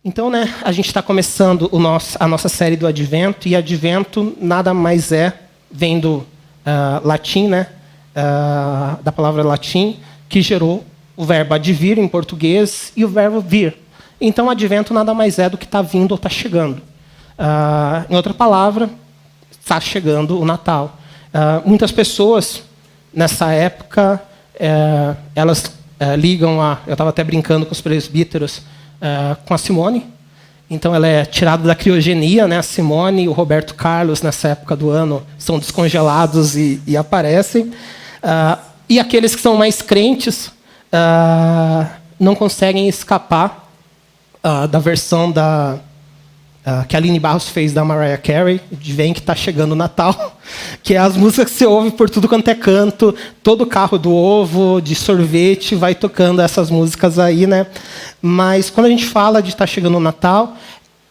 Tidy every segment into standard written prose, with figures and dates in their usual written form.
Então, a gente está começando a nossa série do Advento, e Advento nada mais vem do latim, da palavra latim, que gerou o verbo advir em português e o verbo vir. Então, Advento nada mais é do que está vindo ou está chegando. Em outra palavra, está chegando o Natal. Muitas pessoas, nessa época, elas ligam a... Eu estava até brincando com os presbíteros, com a Simone. Então, ela é tirada da criogenia, a Simone e o Roberto Carlos, nessa época do ano, são descongelados e aparecem. E aqueles que são mais crentes não conseguem escapar da versão que a Aline Barros fez da Mariah Carey, de Vem que está chegando o Natal, que é as músicas que você ouve por tudo quanto é canto, todo carro do ovo, de sorvete, vai tocando essas músicas aí, Mas quando a gente fala de estar chegando o Natal,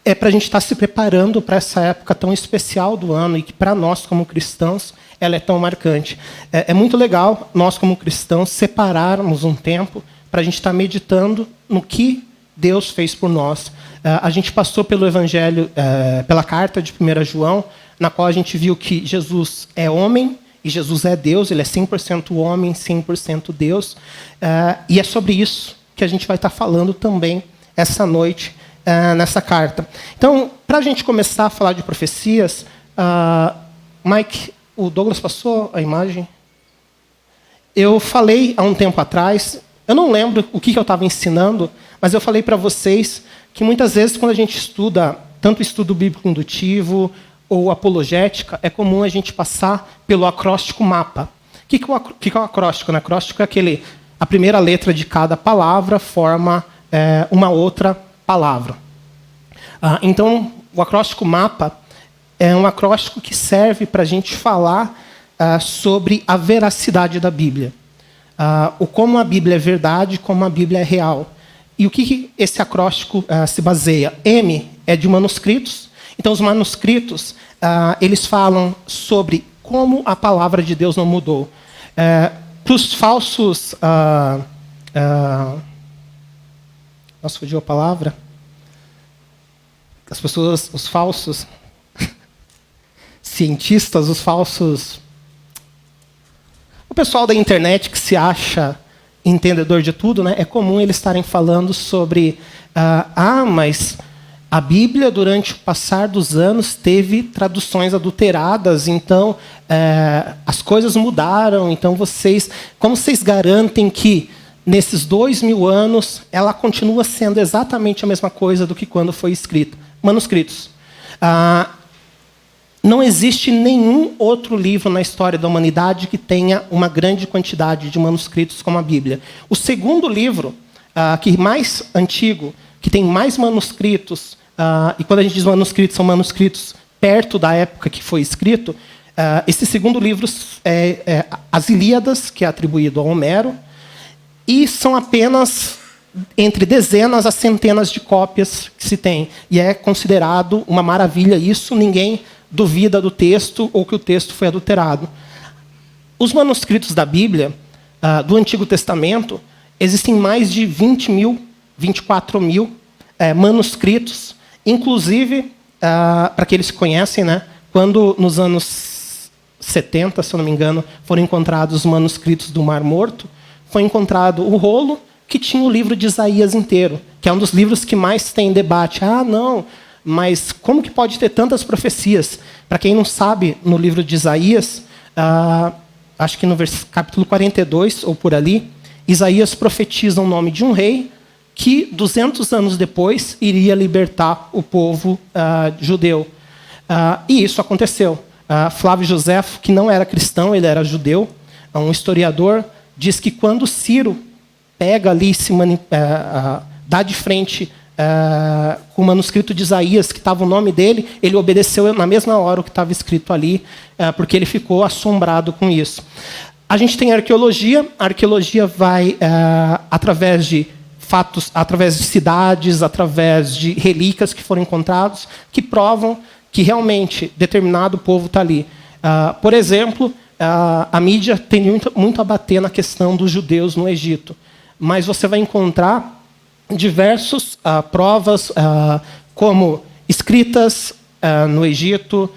é para a gente estar se preparando para essa época tão especial do ano, e que para nós, como cristãos, ela é tão marcante. É muito legal, nós como cristãos, separarmos um tempo para a gente estar meditando no que Deus fez por nós. A gente passou pelo Evangelho, pela carta de 1 João, na qual a gente viu que Jesus é homem e Jesus é Deus, ele é 100% homem, 100% Deus. E é sobre isso que a gente vai estar falando também essa noite, nessa carta. Então, para a gente começar a falar de profecias, Mike, o Douglas passou a imagem? Eu falei há um tempo atrás, eu não lembro o que eu estava ensinando, mas eu falei para vocês que muitas vezes, quando a gente estuda, tanto estudo bíblico indutivo ou apologética, é comum a gente passar pelo acróstico MAPA. O que é o acróstico? O acróstico é a primeira letra de cada palavra forma uma outra palavra. Então, o acróstico MAPA é um acróstico que serve para a gente falar sobre a veracidade da Bíblia. O como a Bíblia é verdade, como a Bíblia é real. E o que esse acróstico se baseia? M é de manuscritos. Então, os manuscritos, eles falam sobre como a palavra de Deus não mudou. Para os falsos... Nossa, fugiu a palavra. As pessoas, os falsos cientistas, os falsos... O pessoal da internet que se acha entendedor de tudo, é comum eles estarem falando sobre mas a Bíblia, durante o passar dos anos, teve traduções adulteradas, então as coisas mudaram, então como vocês garantem que nesses 2000 anos ela continua sendo exatamente a mesma coisa do que quando foi escrita? Manuscritos. Não existe nenhum outro livro na história da humanidade que tenha uma grande quantidade de manuscritos como a Bíblia. O segundo livro, que mais antigo, que tem mais manuscritos, e quando a gente diz manuscritos, são manuscritos perto da época que foi escrito, esse segundo livro é as Ilíadas, que é atribuído a Homero, e são apenas entre dezenas a centenas de cópias que se tem. E é considerado uma maravilha isso, ninguém duvida do texto ou que o texto foi adulterado. Os manuscritos da Bíblia, do Antigo Testamento, existem mais de 20 mil, 24 mil manuscritos, inclusive, para aqueles que conhecem, quando nos anos 70, se eu não me engano, foram encontrados os manuscritos do Mar Morto, foi encontrado o rolo que tinha o livro de Isaías inteiro, que é um dos livros que mais tem debate. Não... Mas como que pode ter tantas profecias? Para quem não sabe, no livro de Isaías, acho que no capítulo 42, ou por ali, Isaías profetiza o nome de um rei que, 200 anos depois, iria libertar o povo judeu. E isso aconteceu. Flávio Joséfo, que não era cristão, ele era judeu, um historiador, diz que quando Ciro pega ali, dá de frente... com o manuscrito de Isaías, que estava o nome dele, ele obedeceu na mesma hora o que estava escrito ali, porque ele ficou assombrado com isso. A gente tem a arqueologia vai, através de fatos, através de cidades, através de relíquias que foram encontrados, que provam que realmente determinado povo está ali. Por exemplo, a mídia tem muito a bater na questão dos judeus no Egito, mas você vai encontrar diversas provas, como escritas no Egito.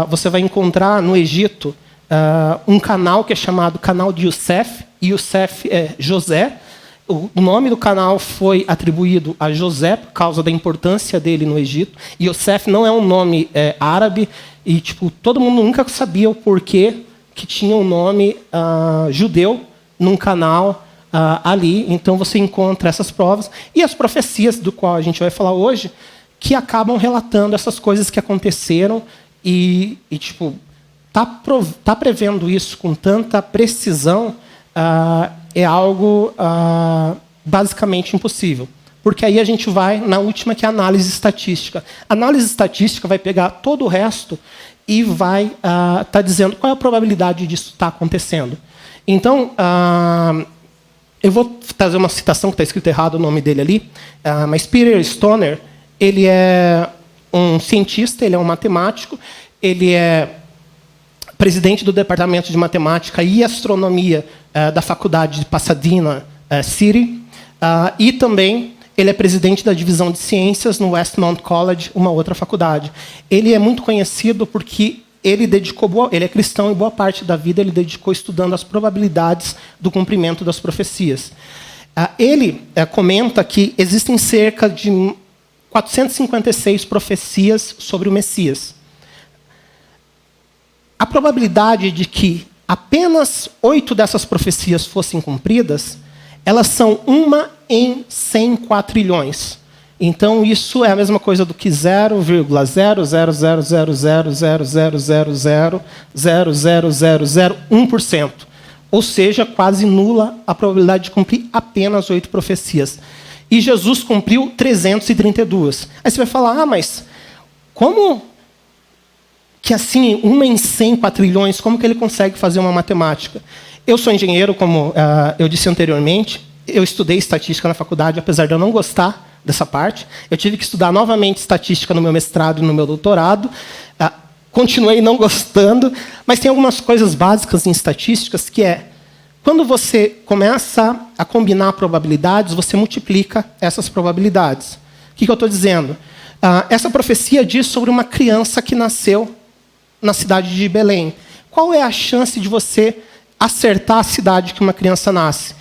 Você vai encontrar no Egito um canal que é chamado Canal de Youssef. Youssef é José. O nome do canal foi atribuído a José por causa da importância dele no Egito. Youssef não é um nome árabe e todo mundo nunca sabia o porquê que tinha um nome judeu num canal ali. Então você encontra essas provas e as profecias do qual a gente vai falar hoje, que acabam relatando essas coisas que aconteceram e tá prevendo isso com tanta precisão. É algo basicamente impossível. Porque aí a gente vai na última, que é a análise estatística. A análise estatística vai pegar todo o resto e vai estar dizendo qual é a probabilidade disso estar acontecendo. Então, eu vou trazer uma citação que está escrito errado o nome dele ali, mas Peter Stoner, ele é um cientista, ele é um matemático, ele é presidente do Departamento de Matemática e Astronomia da Faculdade de Pasadena City, e também ele é presidente da Divisão de Ciências no Westmont College, uma outra faculdade. Ele é muito conhecido porque ele é cristão e boa parte da vida ele dedicou estudando as probabilidades do cumprimento das profecias. Ele comenta que existem cerca de 456 profecias sobre o Messias. A probabilidade de que apenas 8 dessas profecias fossem cumpridas, elas são 1 em 100 quatrilhões. Então, isso é a mesma coisa do que 0,00000000000000001%. Ou seja, quase nula a probabilidade de cumprir apenas 8 profecias. E Jesus cumpriu 332. Aí você vai falar, mas como que assim, 1 em 100 quatrilhões, como que ele consegue fazer uma matemática? Eu sou engenheiro, como eu disse anteriormente, eu estudei estatística na faculdade, apesar de eu não gostar dessa parte. Eu tive que estudar novamente estatística no meu mestrado e no meu doutorado. Continuei não gostando, mas tem algumas coisas básicas em estatísticas que quando você começa a combinar probabilidades, você multiplica essas probabilidades. O que eu estou dizendo? Essa profecia diz sobre uma criança que nasceu na cidade de Belém. Qual é a chance de você acertar a cidade que uma criança nasce?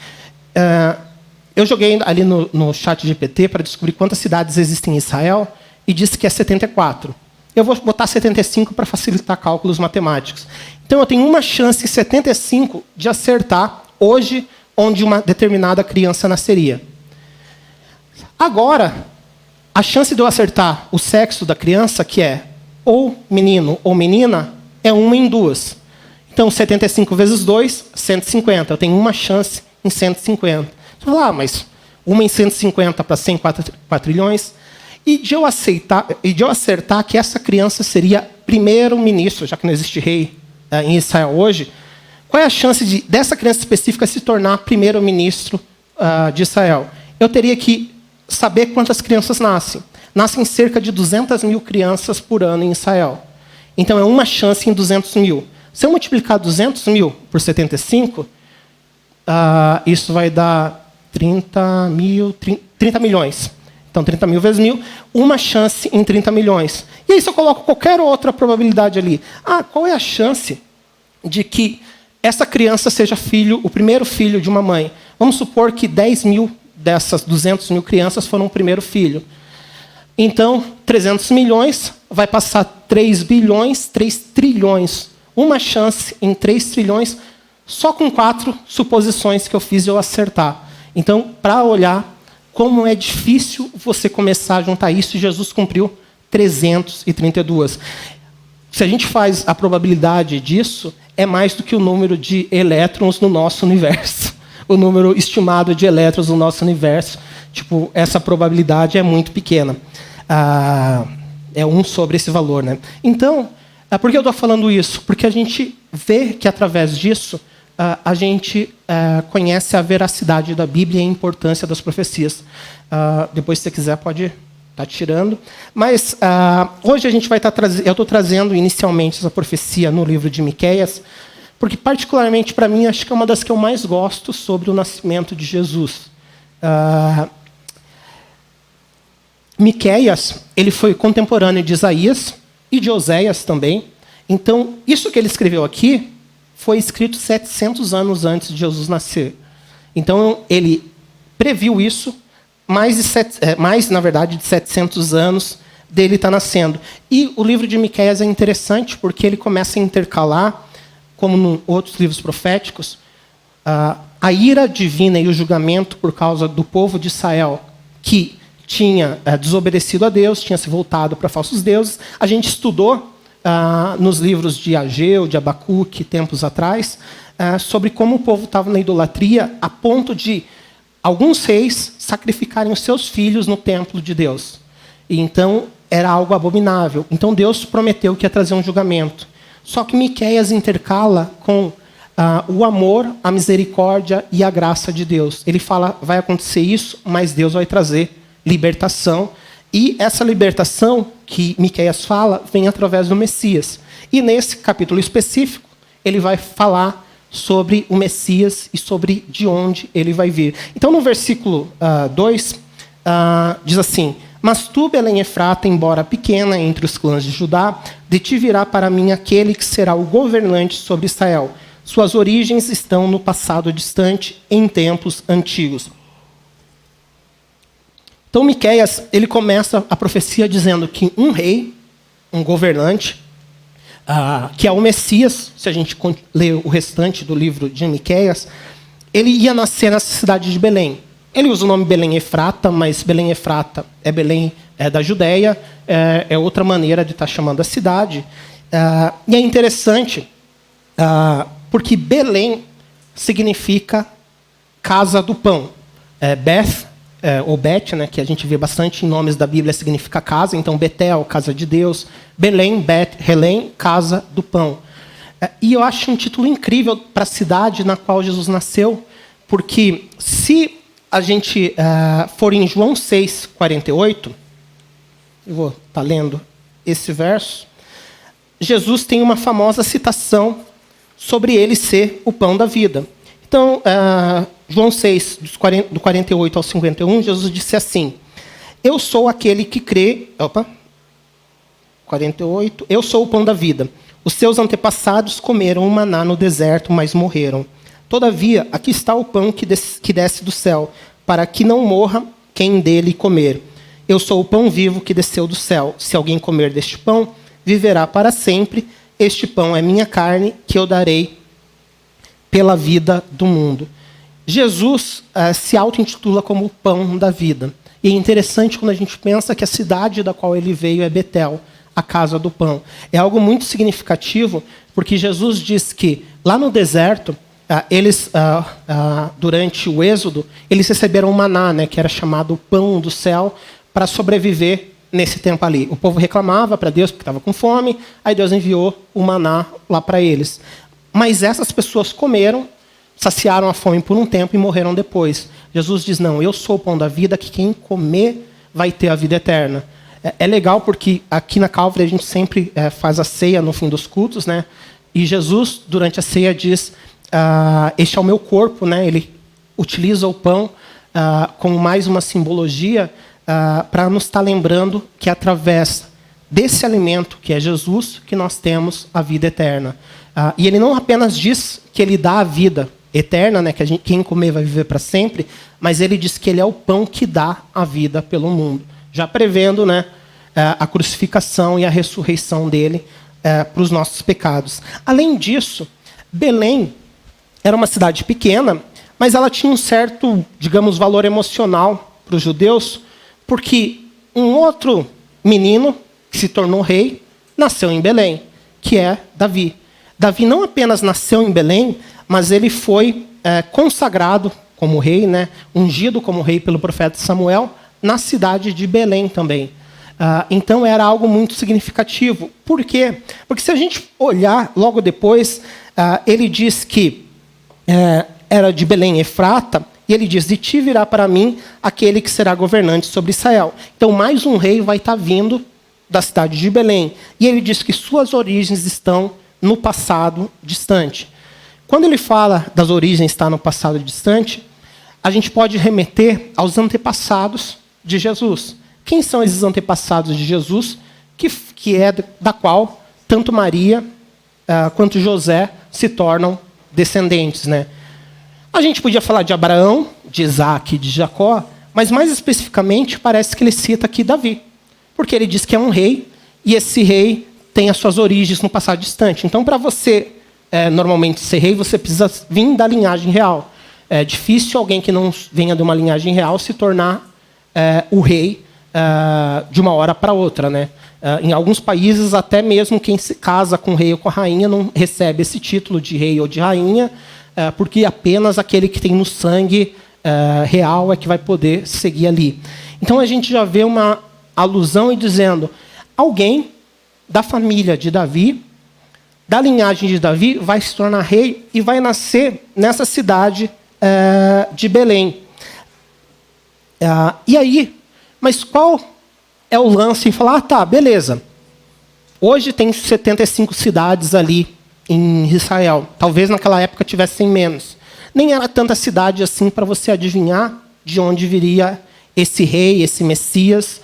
Eu joguei ali no chat GPT para descobrir quantas cidades existem em Israel e disse que é 74. Eu vou botar 75 para facilitar cálculos matemáticos. Então, eu tenho uma chance em 75 de acertar hoje onde uma determinada criança nasceria. Agora, a chance de eu acertar o sexo da criança, que é ou menino ou menina, é 1 em 2. Então, 75 vezes 2, 150. Eu tenho uma chance em 150. Você fala, mas 1 em 150 para 100 quatrilhões. E de eu acertar que essa criança seria primeiro-ministro, já que não existe rei em Israel hoje, qual é a chance dessa criança específica se tornar primeiro-ministro de Israel? Eu teria que saber quantas crianças nascem. Nascem cerca de 200 mil crianças por ano em Israel. Então, é uma chance em 200 mil. Se eu multiplicar 200 mil por 75, isso vai dar 30 milhões. Então, 30 mil vezes 1.000, uma chance em 30 milhões. E aí, se eu coloco qualquer outra probabilidade ali, qual é a chance de que essa criança seja o primeiro filho de uma mãe? Vamos supor que 10 mil dessas 200 mil crianças foram o primeiro filho. Então, 300 milhões vai passar 3 bilhões, 3 trilhões. Uma chance em 3 trilhões, só com 4 suposições que eu fiz de eu acertar. Então, para olhar como é difícil você começar a juntar isso, Jesus cumpriu 332. Se a gente faz a probabilidade disso, é mais do que o número de elétrons no nosso universo. O número estimado de elétrons no nosso universo. Essa probabilidade é muito pequena. É 1 sobre esse valor, né? Então, por que eu estou falando isso? Porque a gente vê que, através disso, a gente conhece a veracidade da Bíblia e a importância das profecias. Depois, se você quiser, pode estar tirando. Mas hoje a gente vai estar eu estou trazendo inicialmente essa profecia no livro de Miqueias, porque, particularmente para mim, acho que é uma das que eu mais gosto sobre o nascimento de Jesus. Miqueias, ele foi contemporâneo de Isaías e de Oséias também. Então, isso que ele escreveu aqui foi escrito 700 anos antes de Jesus nascer. Então, ele previu isso, na verdade, de 700 anos dele estar nascendo. E o livro de Miqueias é interessante porque ele começa a intercalar, como em outros livros proféticos, a ira divina e o julgamento por causa do povo de Israel, que tinha desobedecido a Deus, tinha se voltado para falsos deuses. A gente estudou nos livros de Ageu, de Abacuque, tempos atrás, sobre como o povo estava na idolatria, a ponto de alguns reis sacrificarem os seus filhos no templo de Deus. E então, era algo abominável. Então, Deus prometeu que ia trazer um julgamento. Só que Miqueias intercala com o amor, a misericórdia e a graça de Deus. Ele fala, vai acontecer isso, mas Deus vai trazer libertação. E essa libertação que Miqueias fala vem através do Messias. E nesse capítulo específico, ele vai falar sobre o Messias e sobre de onde ele vai vir. Então, no versículo 2, diz assim: mas tu, Belém Efrata, embora pequena entre os clãs de Judá, de ti virá para mim aquele que será o governante sobre Israel. Suas origens estão no passado distante, em tempos antigos. Então, Miqueias, ele começa a profecia dizendo que um rei, um governante, que é o Messias, se a gente ler o restante do livro de Miqueias, ele ia nascer na cidade de Belém. Ele usa o nome Belém Efrata, mas Belém Efrata é Belém da Judéia, é outra maneira de estar chamando a cidade. E é interessante, porque Belém significa casa do pão. Beth, ou Bet, né, que a gente vê bastante em nomes da Bíblia, significa casa. Então, Betel, casa de Deus. Belém, Bet, Helém, casa do pão. E eu acho um título incrível para a cidade na qual Jesus nasceu, porque se a gente for em João 6:48, eu vou estar lendo esse verso, Jesus tem uma famosa citação sobre ele ser o pão da vida. Então, João 6, do 48 ao 51, Jesus disse assim: eu sou aquele que crê... 48. Eu sou o pão da vida. Os seus antepassados comeram o maná no deserto, mas morreram. Todavia, aqui está o pão que desce do céu, para que não morra quem dele comer. Eu sou o pão vivo que desceu do céu. Se alguém comer deste pão, viverá para sempre. Este pão é minha carne, que eu darei pela vida do mundo. Jesus se auto-intitula como o pão da vida. E é interessante quando a gente pensa que a cidade da qual ele veio é Betel, a casa do pão. É algo muito significativo, porque Jesus diz que lá no deserto, eles, durante o êxodo, eles receberam o maná, né, que era chamado o pão do céu, para sobreviver nesse tempo ali. O povo reclamava para Deus porque estava com fome, aí Deus enviou o maná lá para eles. Mas essas pessoas comeram, saciaram a fome por um tempo e morreram depois. Jesus diz, não, eu sou o pão da vida, que quem comer vai ter a vida eterna. É legal porque aqui na Calvary a gente sempre faz a ceia no fim dos cultos, né? E Jesus, durante a ceia, diz, este é o meu corpo, né? Ele utiliza o pão como mais uma simbologia para nos estar lembrando que através desse alimento, que é Jesus, que nós temos a vida eterna. E ele não apenas diz que ele dá a vida eterna, né, que quem comer vai viver para sempre, mas ele diz que ele é o pão que dá a vida pelo mundo, já prevendo, né, a crucificação e a ressurreição dele para os nossos pecados. Além disso, Belém era uma cidade pequena, mas ela tinha um certo, digamos, valor emocional para os judeus, porque um outro menino que se tornou rei nasceu em Belém, que é Davi. Davi não apenas nasceu em Belém, mas ele foi consagrado como rei, né, ungido como rei pelo profeta Samuel, na cidade de Belém também. Então era algo muito significativo. Por quê? Porque se a gente olhar logo depois, ele diz que era de Belém Efrata, e ele diz, de ti virá para mim aquele que será governante sobre Israel. Então mais um rei vai estar vindo da cidade de Belém. E ele diz que suas origens estão no passado distante. Quando ele fala das origens estar no passado distante, a gente pode remeter aos antepassados de Jesus. quem são esses antepassados de Jesus, que é da qual tanto Maria quanto José se tornam descendentes, né? A gente podia falar de Abraão, de Isaac e de Jacó, mas mais especificamente parece que ele cita aqui Davi, porque ele diz que é um rei, e esse rei tem as suas origens no passado distante. Então, para você normalmente ser rei, você precisa vir da linhagem real. É difícil alguém que não venha de uma linhagem real se tornar o rei de uma hora para outra, né? Em alguns países, até mesmo quem se casa com o rei ou com a rainha não recebe esse título de rei ou de rainha, porque apenas aquele que tem no sangue real é que vai poder seguir ali. Então, a gente já vê uma alusão e dizendo, alguém da família de Davi, da linhagem de Davi, vai se tornar rei e vai nascer nessa cidade de Belém. E aí, mas qual é o lance em falar, tá, beleza. Hoje tem 75 cidades ali em Israel. Talvez naquela época tivessem menos. Nem era tanta cidade assim para você adivinhar de onde viria esse rei, esse Messias.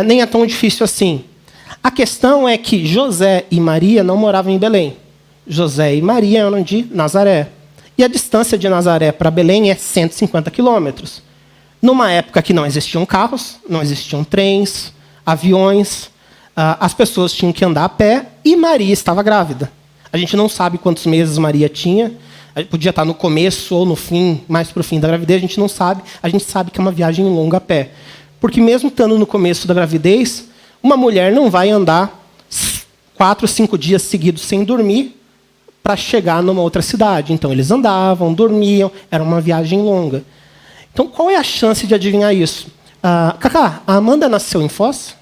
Nem é tão difícil assim. A questão é que José e Maria não moravam em Belém. José e Maria eram de Nazaré. E a distância de Nazaré para Belém é 150 quilômetros. Numa época que não existiam carros, não existiam trens, aviões, as pessoas tinham que andar a pé e Maria estava grávida. A gente não sabe quantos meses Maria tinha, podia estar no começo ou no fim, mais para o fim da gravidez, a gente não sabe. A gente sabe que é uma viagem longa a pé. Porque mesmo estando no começo da gravidez, uma mulher não vai andar 4, 5 dias seguidos sem dormir para chegar numa outra cidade. Então, eles andavam, dormiam, era uma viagem longa. Então, qual é a chance de adivinhar isso? Cacá, a Amanda nasceu em Foz?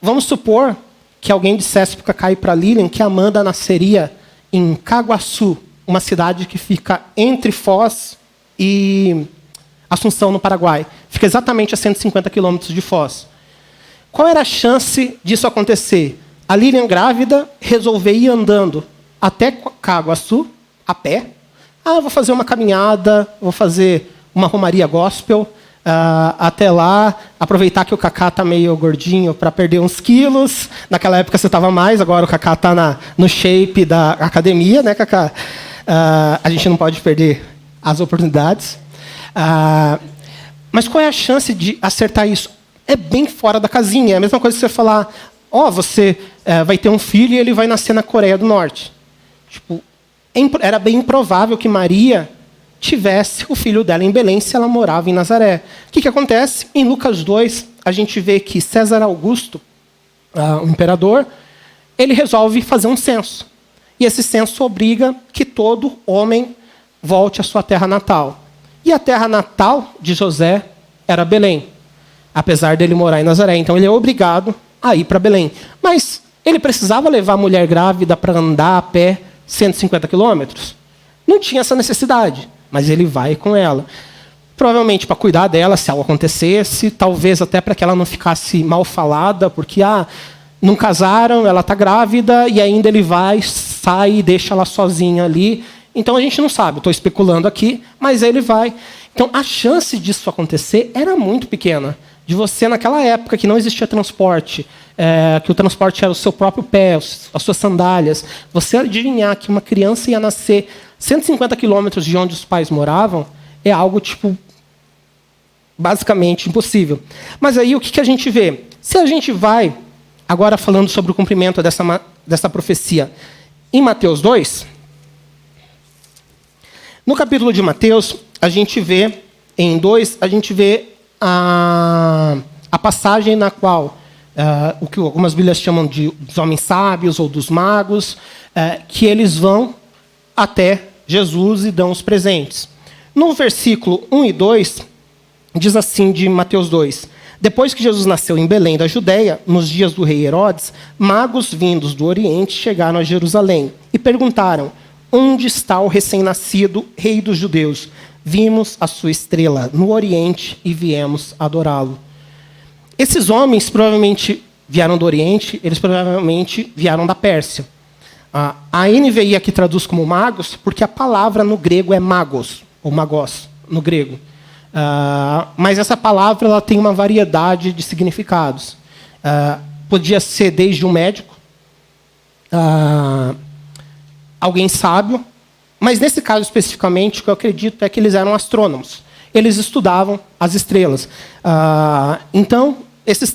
Vamos supor que alguém dissesse para o Cacá e para a Lilian que a Amanda nasceria em Caguaçu, uma cidade que fica entre Foz e Assunção, no Paraguai. Fica exatamente a 150 quilômetros de Foz. Qual era a chance disso acontecer? A Lilian, grávida, resolveu ir andando até Caguaçu, a pé. Vou fazer uma caminhada, vou fazer uma romaria gospel, até lá, aproveitar que o Cacá está meio gordinho para perder uns quilos. Naquela época você estava mais, agora o Cacá está no shape da academia, né, Cacá? A gente não pode perder as oportunidades. Mas qual é a chance de acertar isso? É bem fora da casinha. É a mesma coisa que você falar, você vai ter um filho e ele vai nascer na Coreia do Norte. Tipo, era bem improvável que Maria tivesse o filho dela em Belém se ela morava em Nazaré. O que acontece? Em Lucas 2, a gente vê que César Augusto, o imperador, ele resolve fazer um censo. E esse censo obriga que todo homem volte à sua terra natal. E a terra natal de José era Belém, apesar dele morar em Nazaré. Então, ele é obrigado a ir para Belém. Mas ele precisava levar a mulher grávida para andar a pé 150 quilômetros? Não tinha essa necessidade, mas ele vai com ela. Provavelmente para cuidar dela, se algo acontecesse, talvez até para que ela não ficasse mal falada, porque não casaram, ela está grávida, e ainda ele vai, sai e deixa ela sozinha ali. Então a gente não sabe, estou especulando aqui, mas ele vai. Então a chance disso acontecer era muito pequena. De você, naquela época que não existia transporte, que o transporte era o seu próprio pé, as suas sandálias, você adivinhar que uma criança ia nascer 150 quilômetros de onde os pais moravam, é algo, basicamente impossível. Mas aí o que a gente vê? Se a gente vai, agora falando sobre o cumprimento dessa profecia, em Mateus 2, no capítulo de Mateus, a gente vê, em 2, a gente vê a passagem na qual o que algumas Bíblias chamam dos homens sábios ou dos magos, que eles vão até Jesus e dão os presentes. No versículo 1 e 2, diz assim de Mateus 2: Depois que Jesus nasceu em Belém da Judéia, nos dias do rei Herodes, magos vindos do Oriente chegaram a Jerusalém e perguntaram: Onde está o recém-nascido rei dos judeus? Vimos a sua estrela no Oriente e viemos adorá-lo. Esses homens provavelmente vieram do Oriente, eles provavelmente vieram da Pérsia. A NVI aqui traduz como magos, porque a palavra no grego é magos, ou magos, no grego. Mas essa palavra ela tem uma variedade de significados. Podia ser desde um médico, alguém sábio, mas nesse caso especificamente, o que eu acredito é que eles eram astrônomos. Eles estudavam as estrelas. Então, esses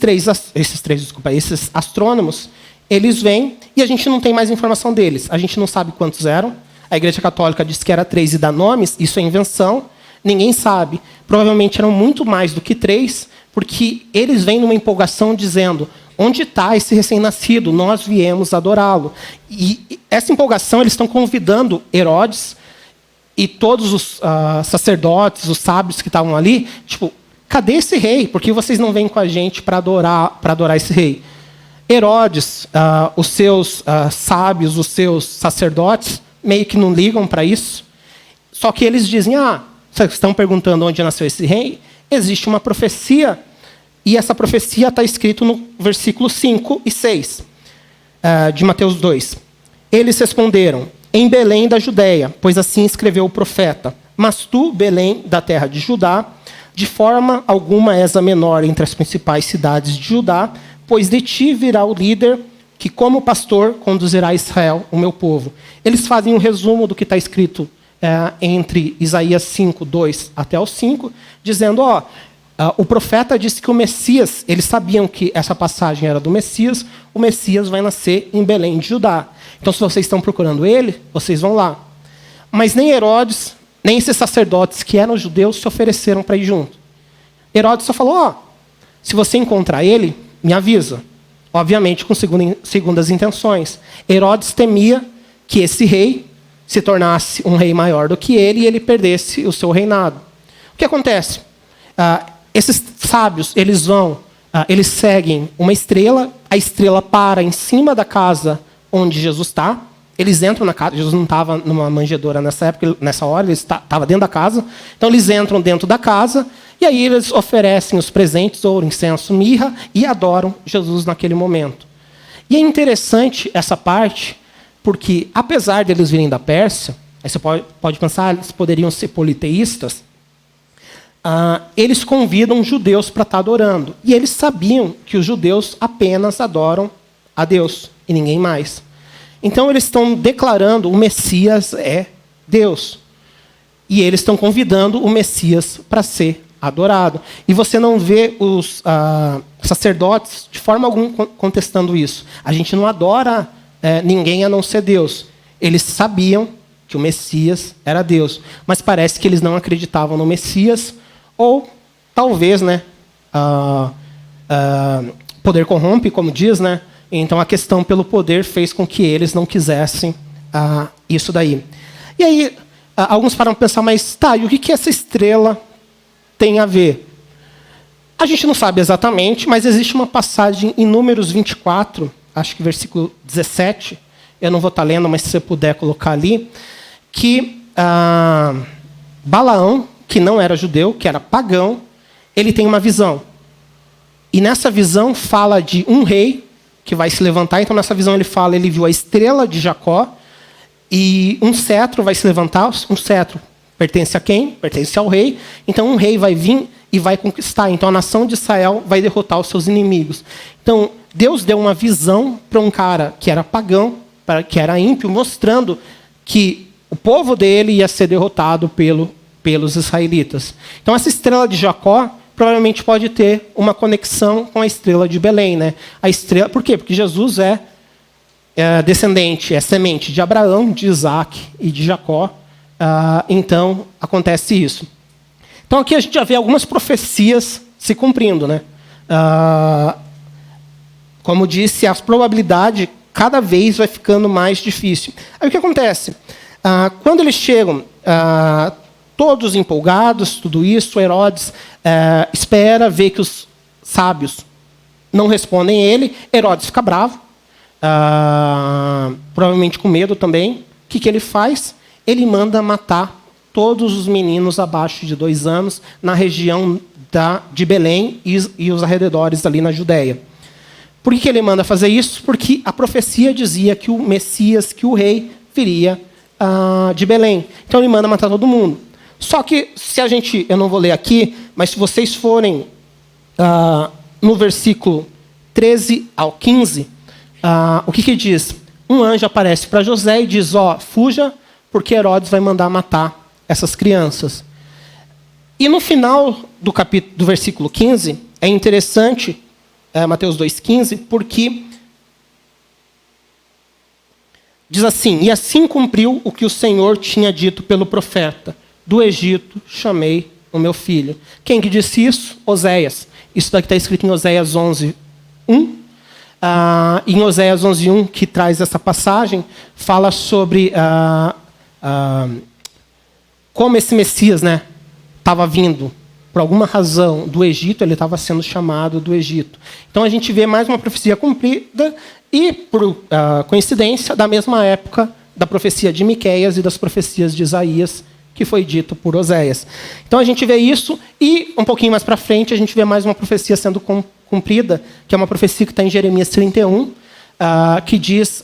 astrônomos, eles vêm e a gente não tem mais informação deles. A gente não sabe quantos eram. A Igreja Católica diz que era 3 e dá nomes. Isso é invenção. Ninguém sabe. Provavelmente eram muito mais do que 3, porque eles vêm numa empolgação dizendo: onde está esse recém-nascido? Nós viemos adorá-lo. E essa empolgação, eles estão convidando Herodes e todos os sacerdotes, os sábios que estavam ali, tipo, cadê esse rei? Por que vocês não vêm com a gente para adorar esse rei? Herodes, os seus sábios, os seus sacerdotes, meio que não ligam para isso. Só que eles dizem: vocês estão perguntando onde nasceu esse rei? Existe uma profecia, e essa profecia está escrita no versículo 5 e 6 de Mateus 2. Eles responderam: em Belém da Judéia, pois assim escreveu o profeta. Mas tu, Belém, da terra de Judá, de forma alguma és a menor entre as principais cidades de Judá, pois de ti virá o líder que, como pastor, conduzirá Israel, o meu povo. Eles fazem um resumo do que está escrito entre Isaías 5, 2 até o 5, dizendo: o profeta disse que o Messias, eles sabiam que essa passagem era do Messias, o Messias vai nascer em Belém de Judá. Então, se vocês estão procurando ele, vocês vão lá. Mas nem Herodes, nem esses sacerdotes que eram judeus se ofereceram para ir junto. Herodes só falou: se você encontrar ele, me avisa. Obviamente com segundas intenções. Herodes temia que esse rei se tornasse um rei maior do que ele e ele perdesse o seu reinado. O que acontece? Esses sábios, eles seguem uma estrela, a estrela para em cima da casa onde Jesus está. Eles entram na casa, Jesus não estava numa manjedoura nessa hora, ele estava dentro da casa. Então eles entram dentro da casa e aí eles oferecem os presentes, ouro, incenso, mirra, e adoram Jesus naquele momento. E é interessante essa parte, porque apesar deles virem da Pérsia, aí você pode pensar, eles poderiam ser politeístas, eles convidam judeus para estar adorando. E eles sabiam que os judeus apenas adoram a Deus e ninguém mais. Então eles estão declarando o Messias é Deus. E eles estão convidando o Messias para ser adorado. E você não vê os sacerdotes de forma alguma contestando isso. A gente não adora ninguém a não ser Deus. Eles sabiam que o Messias era Deus. Mas parece que eles não acreditavam no Messias. Ou talvez, poder corrompe, como diz, né? Então a questão pelo poder fez com que eles não quisessem isso daí. E aí, alguns param para pensar, mas e o que essa estrela tem a ver? A gente não sabe exatamente, mas existe uma passagem em Números 24, acho que versículo 17, eu não vou estar lendo, mas se você puder colocar ali, que Balaão, que não era judeu, que era pagão, ele tem uma visão. E nessa visão fala de um rei que vai se levantar. Então, nessa visão, ele viu a estrela de Jacó e um cetro vai se levantar. Um cetro pertence a quem? Pertence ao rei. Então, um rei vai vir e vai conquistar. Então, a nação de Israel vai derrotar os seus inimigos. Então, Deus deu uma visão para um cara que era pagão, que era ímpio, mostrando que o povo dele ia ser derrotado pelos israelitas. Então, essa estrela de Jacó provavelmente pode ter uma conexão com a estrela de Belém, né? A estrela, por quê? Porque Jesus é descendente, é semente de Abraão, de Isaac e de Jacó. Então, acontece isso. Então, aqui a gente já vê algumas profecias se cumprindo, né? Como disse, a probabilidade cada vez vai ficando mais difícil. Aí o que acontece? Quando eles chegam, todos empolgados, tudo isso, Herodes espera ver que os sábios não respondem ele. Herodes fica bravo, provavelmente com medo também. O que ele faz? Ele manda matar todos os meninos abaixo de 2 anos na região de Belém e os arredores ali na Judéia. Por que ele manda fazer isso? Porque a profecia dizia que o Messias, que o rei, viria de Belém. Então ele manda matar todo mundo. Só que, eu não vou ler aqui, mas se vocês forem no versículo 13 ao 15, o que diz? Um anjo aparece para José e diz, fuja, porque Herodes vai mandar matar essas crianças. E no final do versículo 15, é interessante, Mateus 2,15, porque diz assim, e assim cumpriu o que o Senhor tinha dito pelo profeta, do Egito chamei o meu filho. Quem que disse isso? Oséias. Isso daqui está escrito em Oséias 11:1. Em Oséias 11:1, que traz essa passagem, fala sobre como esse Messias estava vindo, por alguma razão, do Egito, ele estava sendo chamado do Egito. Então a gente vê mais uma profecia cumprida e, por coincidência, da mesma época da profecia de Miqueias e das profecias de Isaías, que foi dito por Oséias. Então a gente vê isso e, um pouquinho mais para frente, a gente vê mais uma profecia sendo cumprida, que é uma profecia que está em Jeremias 31, que diz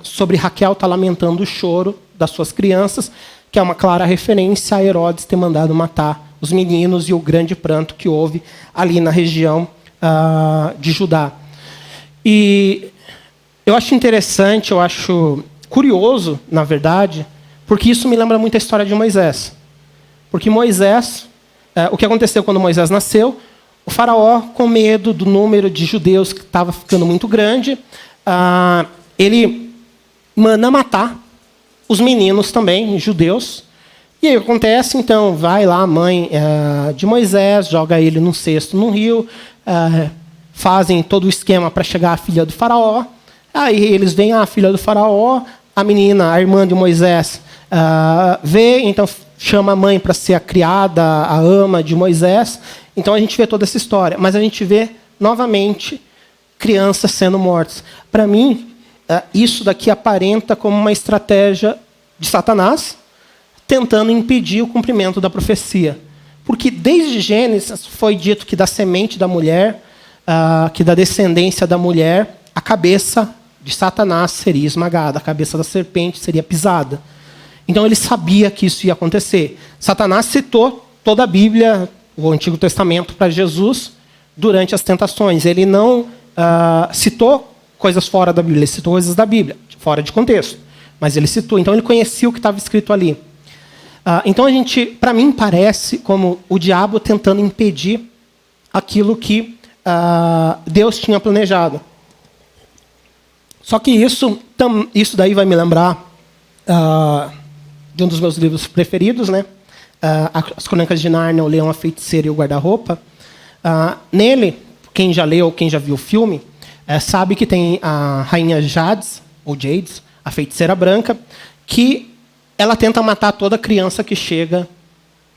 sobre Raquel estar lamentando o choro das suas crianças, que é uma clara referência a Herodes ter mandado matar os meninos e o grande pranto que houve ali na região de Judá. E eu acho interessante, eu acho curioso, na verdade, porque isso me lembra muito a história de Moisés. Porque Moisés, o que aconteceu quando Moisés nasceu, o faraó, com medo do número de judeus que estava ficando muito grande, ele manda matar os meninos também, judeus. E aí acontece, então, vai lá a mãe de Moisés, joga ele num cesto num rio, fazem todo o esquema para chegar à filha do faraó. Aí eles veem a filha do faraó, a menina, a irmã de Moisés, vê, então chama a mãe para ser a criada, a ama de Moisés. Então a gente vê toda essa história, mas a gente vê novamente crianças sendo mortas. Para mim, isso daqui aparenta como uma estratégia de Satanás, tentando impedir o cumprimento da profecia. Porque desde Gênesis foi dito que da semente da mulher, que da descendência da mulher, a cabeça de Satanás seria esmagada, a cabeça da serpente seria pisada. Então ele sabia que isso ia acontecer. Satanás citou toda a Bíblia, o Antigo Testamento, para Jesus durante as tentações. Ele não citou coisas fora da Bíblia, ele citou coisas da Bíblia, fora de contexto. Mas ele citou, então ele conhecia o que estava escrito ali. Então para mim, parece como o diabo tentando impedir aquilo que Deus tinha planejado. Só que isso daí vai me lembrar de um dos meus livros preferidos, As Crônicas de Nárnia, O Leão, a Feiticeira e o Guarda-Roupa. Nele, quem já leu, quem já viu o filme, sabe que tem a rainha Jades, ou Jades, a feiticeira branca, que ela tenta matar toda criança que chega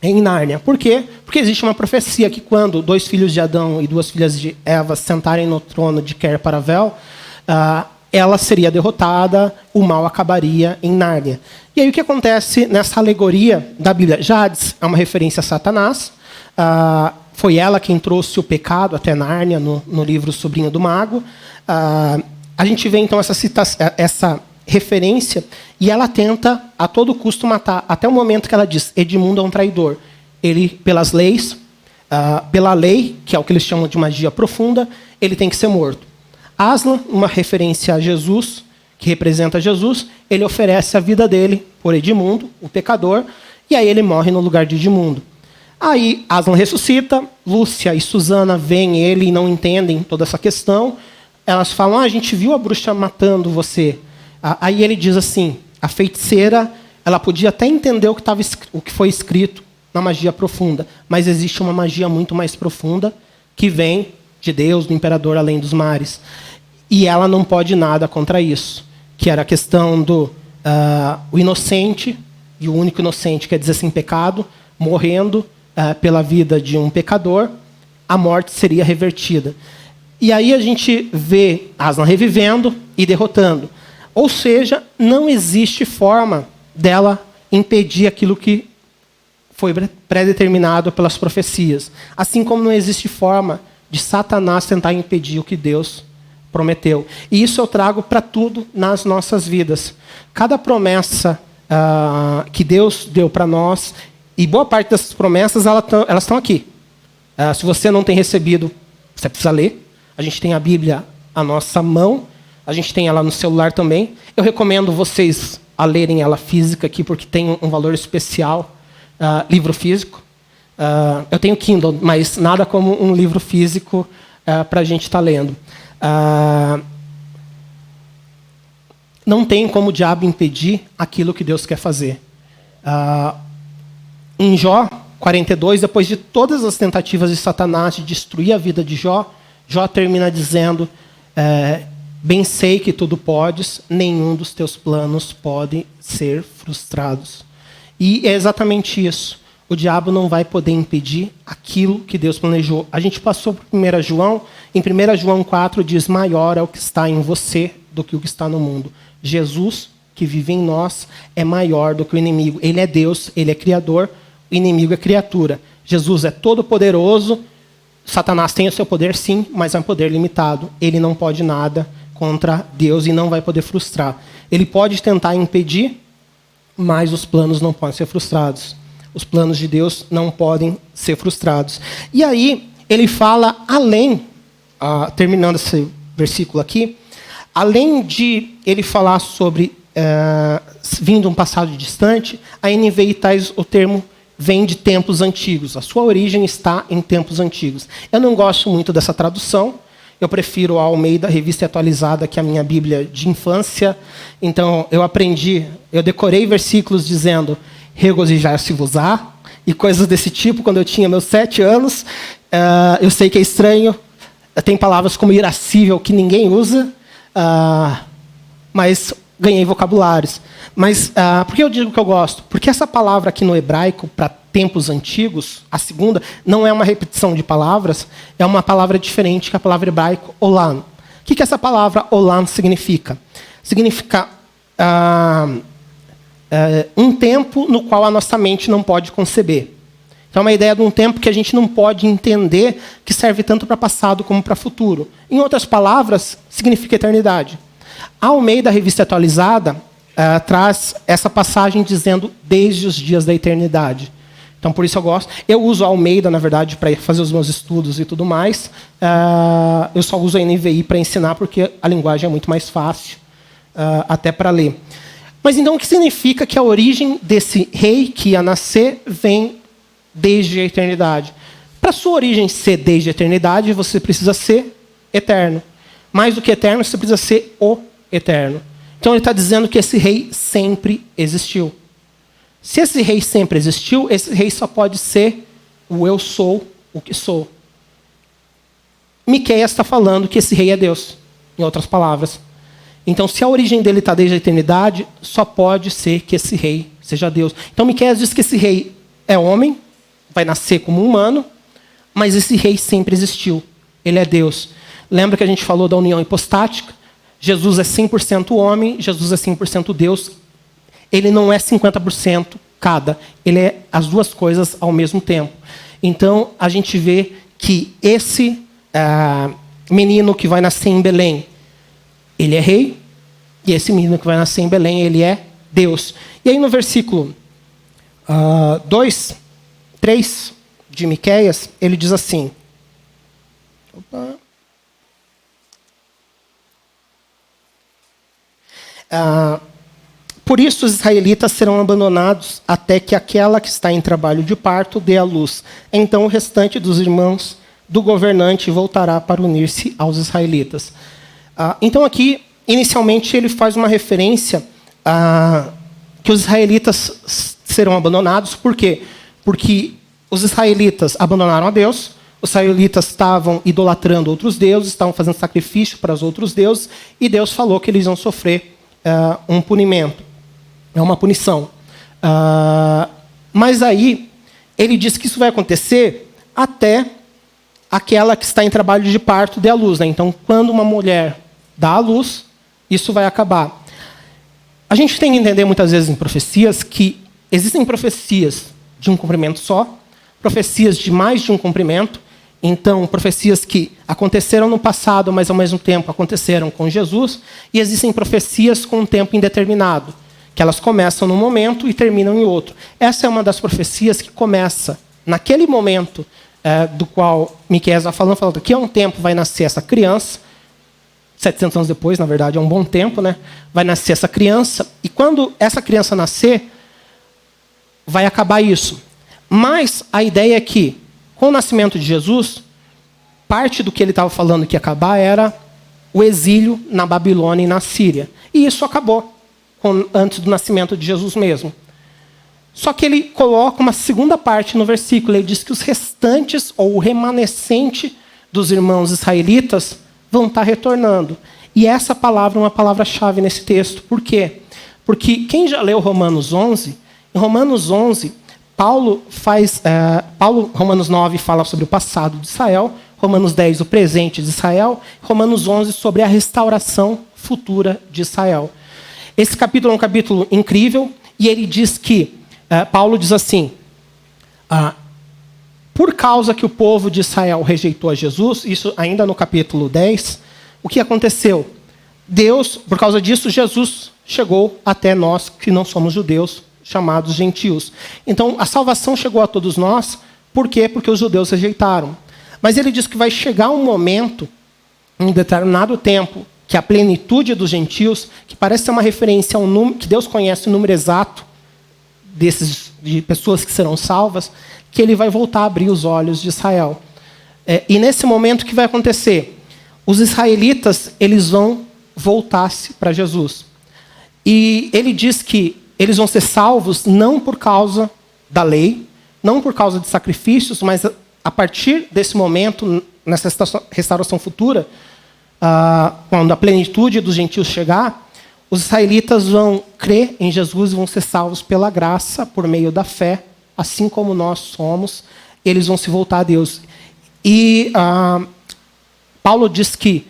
em Nárnia. Por quê? Porque existe uma profecia que quando 2 filhos de Adão e 2 filhas de Eva sentarem no trono de Quer Paravel, ela seria derrotada, o mal acabaria em Nárnia. E aí o que acontece nessa alegoria da Bíblia? Jades é uma referência a Satanás. Foi ela quem trouxe o pecado até Nárnia no livro Sobrinho do Mago. A gente vê então essa referência e ela tenta a todo custo matar, até o momento que ela diz, Edmundo é um traidor. Ele, pelas leis, pela lei, que é o que eles chamam de magia profunda, ele tem que ser morto. Aslan, uma referência a Jesus, que representa Jesus, ele oferece a vida dele por Edmundo, o pecador, e aí ele morre no lugar de Edmundo. Aí Aslan ressuscita, Lúcia e Susana veem ele e não entendem toda essa questão. Elas falam, a gente viu a bruxa matando você. Aí ele diz assim, a feiticeira, ela podia até entender o que foi escrito na magia profunda, mas existe uma magia muito mais profunda que vem de Deus, do imperador além dos mares. E ela não pode nada contra isso, que era a questão do o inocente, e o único inocente, quer dizer sem pecado, morrendo pela vida de um pecador, a morte seria revertida. E aí a gente vê Aslan revivendo e derrotando. Ou seja, não existe forma dela impedir aquilo que foi pré-determinado pelas profecias. Assim como não existe forma de Satanás tentar impedir o que Deus prometeu. E isso eu trago para tudo nas nossas vidas. Cada promessa que Deus deu para nós, E boa parte dessas promessas, elas estão aqui. Se você não tem recebido, você precisa ler. A gente tem a Bíblia à nossa mão. A gente tem ela no celular também. Eu recomendo vocês a lerem ela física aqui, porque tem um valor especial, livro físico. Eu tenho Kindle, mas nada como um livro físico para a gente estar lendo. Não tem como o diabo impedir aquilo que Deus quer fazer. Em Jó 42, depois de todas as tentativas de Satanás de destruir a vida de Jó, Jó termina dizendo, bem sei que tudo podes, nenhum dos teus planos pode ser frustrados. E é exatamente isso. O diabo não vai poder impedir aquilo que Deus planejou. A gente passou por 1 João. Em 1 João 4 diz, maior é o que está em você do que o que está no mundo. Jesus, que vive em nós, é maior do que o inimigo. Ele é Deus, ele é criador, o inimigo é criatura. Jesus é todo poderoso. Satanás tem o seu poder, sim, mas é um poder limitado. Ele não pode nada contra Deus e não vai poder frustrar. Ele pode tentar impedir, mas os planos não podem ser frustrados. Os planos de Deus não podem ser frustrados. E aí, ele fala além, terminando esse versículo aqui, além de ele falar sobre vindo um passado distante, a NVI traz o termo vem de tempos antigos. A sua origem está em tempos antigos. Eu não gosto muito dessa tradução. Eu prefiro a Almeida, Revista Atualizada, que é a minha Bíblia de infância. Então, eu decorei versículos dizendo regozijar-se-vos-á e coisas desse tipo, quando eu tinha meus 7 anos. Eu sei que é estranho. Tem palavras como irascível que ninguém usa, mas ganhei vocabulários. Mas por que eu digo que eu gosto? Porque essa palavra aqui no hebraico, para tempos antigos, a segunda, não é uma repetição de palavras, é uma palavra diferente que a palavra hebraico olam. O que essa palavra olam significa? Significa um tempo no qual a nossa mente não pode conceber. Então, é uma ideia de um tempo que a gente não pode entender, que serve tanto para passado como para futuro. Em outras palavras, significa eternidade. A Almeida, Revista Atualizada, traz essa passagem dizendo desde os dias da eternidade. Então, por isso eu gosto. Eu uso a Almeida, na verdade, para fazer os meus estudos e tudo mais. Eu só uso a NVI para ensinar, porque a linguagem é muito mais fácil, até para ler. Mas, então, o que significa que a origem desse rei que ia nascer vem desde a eternidade? Para sua origem ser desde a eternidade, você precisa ser eterno. Mais do que eterno, você precisa ser o eterno. Então, ele está dizendo que esse rei sempre existiu. Se esse rei sempre existiu, esse rei só pode ser o eu sou o que sou. Miqueias está falando que esse rei é Deus, em outras palavras. Então, se a origem dele está desde a eternidade, só pode ser que esse rei seja Deus. Então, Miqueias diz que esse rei é homem, vai nascer como humano, mas esse rei sempre existiu. Ele é Deus. Lembra que a gente falou da união hipostática? Jesus é 100% homem, Jesus é 100% Deus. Ele não é 50% cada. Ele é as duas coisas ao mesmo tempo. Então, a gente vê que esse menino que vai nascer em Belém, ele é rei. E esse menino que vai nascer em Belém, ele é Deus. E aí no versículo 3 de Miqueias, ele diz assim... por isso os israelitas serão abandonados até que aquela que está em trabalho de parto dê à luz. Então o restante dos irmãos do governante voltará para unir-se aos israelitas. Então aqui, inicialmente, ele faz uma referência que os israelitas serão abandonados. Por quê? Porque os israelitas abandonaram a Deus, os israelitas estavam idolatrando outros deuses, estavam fazendo sacrifício para os outros deuses, e Deus falou que eles iam sofrer um punimento, uma punição. Mas aí, ele diz que isso vai acontecer até aquela que está em trabalho de parto dê à luz. Né? Então, quando uma mulher dá à luz, isso vai acabar. A gente tem que entender muitas vezes em profecias que existem profecias de um cumprimento só, profecias de mais de um cumprimento. Então, profecias que aconteceram no passado, mas ao mesmo tempo aconteceram com Jesus, e existem profecias com um tempo indeterminado, que elas começam num momento e terminam em outro. Essa é uma das profecias que começa naquele momento do qual Miqueias está falando, daqui a um tempo vai nascer essa criança, 700 anos depois, na verdade, é um bom tempo, né? Vai nascer essa criança, e quando essa criança nascer, vai acabar isso. Mas a ideia é que, com o nascimento de Jesus, parte do que ele estava falando que ia acabar era o exílio na Babilônia e na Síria. E isso acabou antes do nascimento de Jesus mesmo. Só que ele coloca uma segunda parte no versículo. Ele diz que os restantes, ou o remanescente dos irmãos israelitas, vão estar retornando. E essa palavra é uma palavra-chave nesse texto. Por quê? Porque quem já leu Romanos 11, em Romanos 11, Romanos 9 fala sobre o passado de Israel, Romanos 10 o presente de Israel, Romanos 11 sobre a restauração futura de Israel. Esse capítulo é um capítulo incrível, e ele diz que, Paulo diz assim, por causa que o povo de Israel rejeitou a Jesus, isso ainda no capítulo 10, o que aconteceu? Deus, por causa disso, Jesus chegou até nós que não somos judeus, chamados gentios. Então, a salvação chegou a todos nós, por quê? Porque os judeus rejeitaram. Mas ele diz que vai chegar um momento, em um determinado tempo, que a plenitude dos gentios, que parece ser uma referência a um número, que Deus conhece o número exato de pessoas que serão salvas, que ele vai voltar a abrir os olhos de Israel. E nesse momento, o que vai acontecer? Os israelitas, eles vão voltar-se para Jesus. E ele diz que eles vão ser salvos não por causa da lei, não por causa de sacrifícios, mas a partir desse momento, nessa restauração futura, quando a plenitude dos gentios chegar, os israelitas vão crer em Jesus e vão ser salvos pela graça, por meio da fé, assim como nós somos, eles vão se voltar a Deus. E Paulo diz que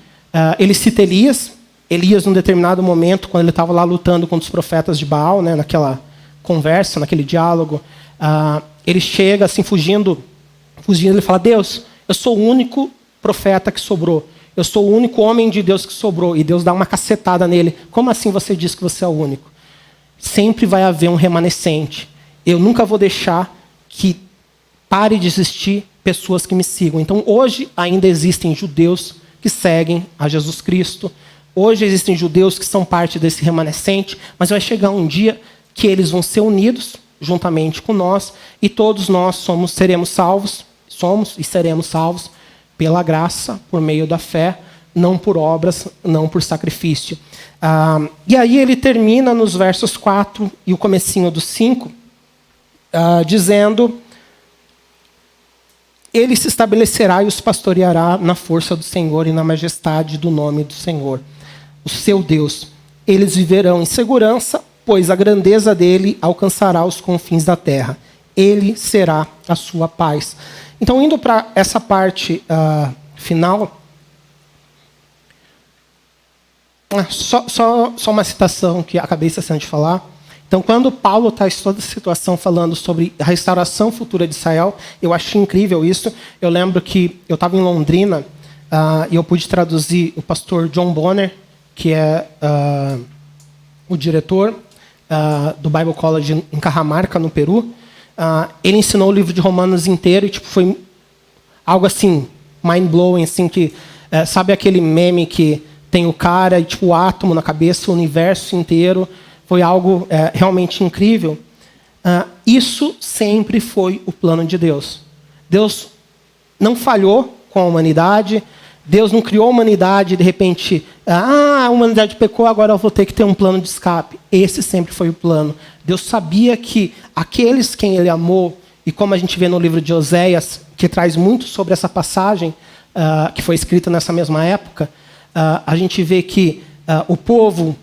ele cita Elias, num determinado momento, quando ele estava lá lutando contra os profetas de Baal, né, naquela conversa, naquele diálogo, ele chega assim, fugindo, ele fala, Deus, eu sou o único profeta que sobrou. Eu sou o único homem de Deus que sobrou. E Deus dá uma cacetada nele. Como assim você diz que você é o único? Sempre vai haver um remanescente. Eu nunca vou deixar que pare de existir pessoas que me sigam. Então, hoje ainda existem judeus que seguem a Jesus Cristo. Hoje existem judeus que são parte desse remanescente. Mas vai chegar um dia que eles vão ser unidos juntamente com nós. E todos nós seremos salvos. Somos e seremos salvos pela graça, por meio da fé, não por obras, não por sacrifício. E aí ele termina nos versos 4 e o comecinho do 5, dizendo, ele se estabelecerá e os pastoreará na força do Senhor e na majestade do nome do Senhor, o seu Deus. Eles viverão em segurança, pois a grandeza dele alcançará os confins da terra. Ele será a sua paz. Então, indo para essa parte final, só uma citação que acabei esquecendo de falar. Então, quando Paulo está em toda a situação falando sobre a restauração futura de Israel, eu achei incrível isso. Eu lembro que eu estava em Londrina e eu pude traduzir o pastor John Bonner, que é o diretor do Bible College em Cajamarca, no Peru. Ele ensinou o livro de Romanos inteiro e foi algo assim, mind-blowing, assim, que sabe aquele meme que tem o cara e o átomo na cabeça, o universo inteiro. Foi algo realmente incrível. Isso sempre foi o plano de Deus. Deus não falhou com a humanidade. Deus não criou a humanidade e, de repente, a humanidade pecou, agora eu vou ter que ter um plano de escape. Esse sempre foi o plano. Deus sabia que aqueles quem ele amou, e como a gente vê no livro de Oséias, que traz muito sobre essa passagem, que foi escrita nessa mesma época, a gente vê que o povo